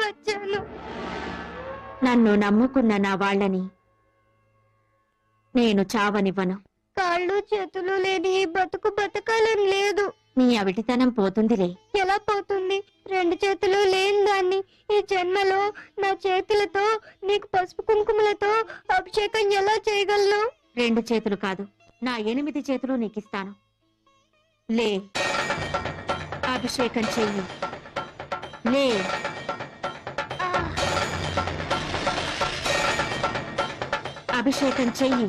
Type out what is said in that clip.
వచ్చాను. నన్ను నమ్ముకున్న నా వాళ్ళని నేను చావనివ్వను. కాళ్ళు చేతులు లేని ఈ బతుకు బతకాలని లేదు. నీ అవిటితనం పోతుందిలే. ఎలా పోతుంది? 2 చేతులు లేని దాన్ని ఈ జన్మలో నా చేతులతో నీకు పసుపు కుంకుమలతో అభిషేకం ఎలా చేయగలను? 2 చేతులు కాదు, నా 8 చేతులు నీకిస్తాను. లే, అభిషేకం చెయ్యి. లే. అభిషేకం చెయ్యి.